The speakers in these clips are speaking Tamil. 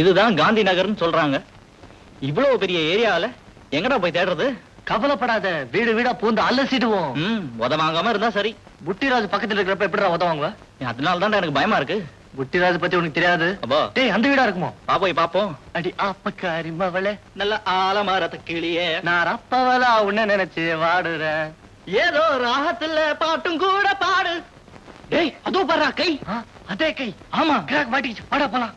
இதுதான் காந்தி நகர்னு சொல்றாங்க. இவ்வளவு பெரிய ஏரியால எங்கடா போய் தேடுறது? கவலைப்படாத, வீடு வீடா பூந்து அலசிடுவோம். உதவாங்காம இருந்தா சரி. புட்டிராஜ் பக்கத்துல இருக்கிறப்ப எப்படிடா உதவாங்க? அதனால தான் எனக்கு பயமா இருக்கு. புட்டிராஜ் பத்தி உனக்கு தெரியாது. டேய், அந்த வீடா இருக்குமோ? போய் பாப்போம். அடி ஆப்பக்காரி மவளே, நல்ல ஆலமரத்து கிளியே, நான் அப்பவளா உன்ன நினைச்சு வாடுறேன். ஏதோ ராகத்துல பாட்டும் கூட பாடு. டேய், அதோ பாரு கை. அதே கை. ஆமா, கிராக் மாட்டிக்கிச்சு. வாடா போலாம்.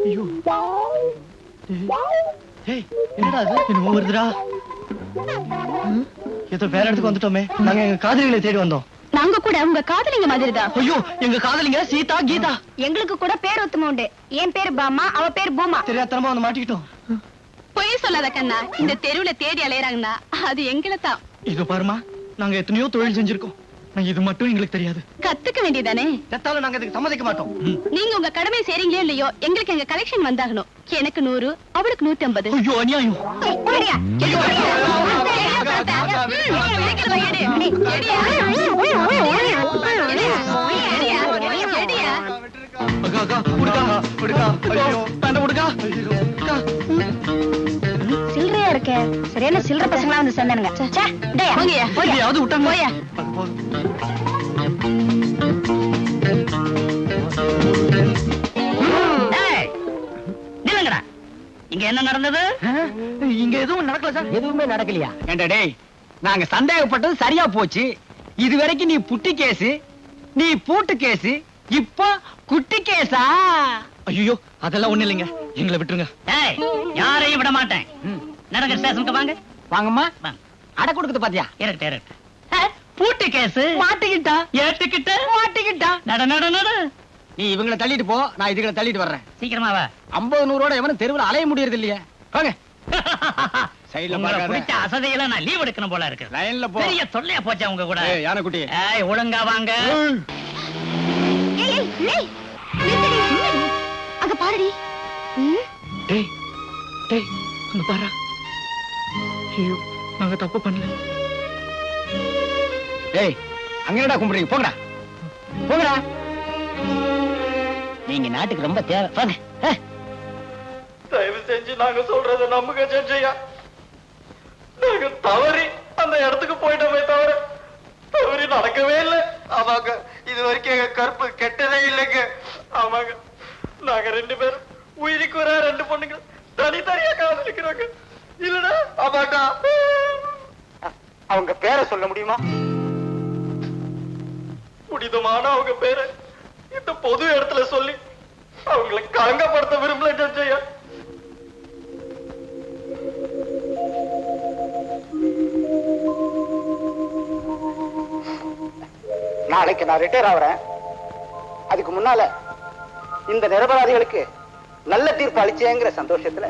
ஐயோ, டேய் என்னடா அது? என்ன வருதுடா? ஏதோ வேற இடத்துக்கு வந்துட்டோமே. நாங்க எங்க காதலிகளை தேடி வந்தோம். நாங்க கூட உங்க காதலிங்க மாதிரிதான். ஐயோ, எங்க காதலிங்க சீதா, கீதா. எங்களுக்கு கூட பேர் ஒத்துமை உண்டு. என் பேரு பாமா, அவ பேரு பூமா. தெரியாதனமா வந்து மாட்டிக்கிட்டோம். பொய் சொல்லாத கண்ணா. இந்த தெருவுல தேடி அலையறாங்கன்னா அது எங்களை தான். இது பாருமா, நாங்க எத்தனையோ தொழில் செஞ்சிருக்கோம். இது மட்டும் எங்களுக்கு தெரியாது. கத்துக்க வேண்டியதானே. செத்தாலும் நாங்க இதுக்கு சம்மதிக்க மாட்டோம். நீங்க உங்க கடமை செய்றீங்களோ இல்லையோ, எங்களுக்கு எங்க கலெக்ஷன் வந்தாகணும். எனக்கு 100, அவளுக்கு 150. ஐயோ, அநியாயம். சில்லறையா இருக்க. சரியான சில்லற பசங்களா வந்து சேர்ந்தானுங்க. இங்க என்ன நடந்தது? இங்க எதுவும் நடக்கல சார். எதுவுமே நடக்கலையா? ஏண்டா டேய், நாங்க சந்தேகப்பட்டது சரியா போச்சு. இது வரைக்கும் நீ புட்டி கேஸ், நீ பூட்டு கேஸ், இப்போ குட்டி கேஸா? ஐயோ, அதெல்லாம் ஒண்ணு இல்லைங்க, எங்களை விட்டுருங்க. ஏய், யாரையும் விட மாட்டேன். நடங்க, ஸ்டேஷனுக்கு வாங்க. வாங்கம்மா. அட கொடுக்குது பாத்தியா? இருக்கு. பூட்டு கேஸ். மாட்டிக்கிட்டா, ஏத்துக்கிட்ட, மாட்டிக்கிட்டா. நட நட நட. நீ இவங்களை தள்ளிட்டு போ, நான் இதுகளை தள்ளிட்டு வர்றேன். சீக்கிரமா வா. 50 100 எவனும் தெருவில் அலைய முடியறது இல்லையே. வாங்க. சைடுல பாக்காத. பிடிச்ச அசதையில நான் லீவ் எடுக்கணும் போல இருக்கு. லைன்ல போ. பெரிய தொல்லையா போச்சா உங்க கூட? ஏய் யானை குட்டி. ஏய், ஒழுங்கா வாங்க. அங்க பாருடி. டேய் டேய், அங்க பாரு. ஐயோ, நாங்க தப்பு பண்ணல. டேய், அங்க என்னடா கும்பிடுறீங்க? போங்கடா போங்கடா. நீங்க நாட்டுக்கு ரொம்ப தேவை. வாங்க. தயவு செஞ்சு நாங்க சொல்றத நம்புங்க செஞ்சையா. நாங்க தவறி அந்த இடத்துக்கு போயிட்டோமே தவிர தவறி நடக்கவே இல்லை. ஆமாங்க, இது வரைக்கும் எங்க கற்பு கெட்டதே இல்லைங்க. ஆமாங்க, நாங்க 2 பேரும் உயிருக்கு வர 2 பொண்ணுங்க தனித்தனியா காதலிக்கிறோங்க. இல்லடா. ஆமாக்கா. அவங்க பேரை சொல்ல முடியுமா? புனிதமான அவங்க பேரை இந்த பொது இடத்துல சொல்லி அவங்களை களங்கப்படுத்த விரும்பல செஞ்சையா. நாளைக்கு நான் ரிட்டையர் ஆகிறேன். அதுக்கு முன்னால இந்த நிரபராதிகளுக்கு நல்ல தீர்ப்பு அளிச்சேங்கிற சந்தோஷத்துல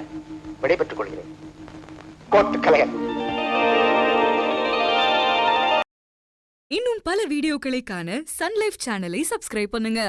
விடைபெற்றுக் கொள்கிறேன். கோர்ட் கலையர். இன்னும் பல வீடியோக்களை காண சன் லைஃப் சேனலை சப்ஸ்கிரைப் பண்ணுங்க.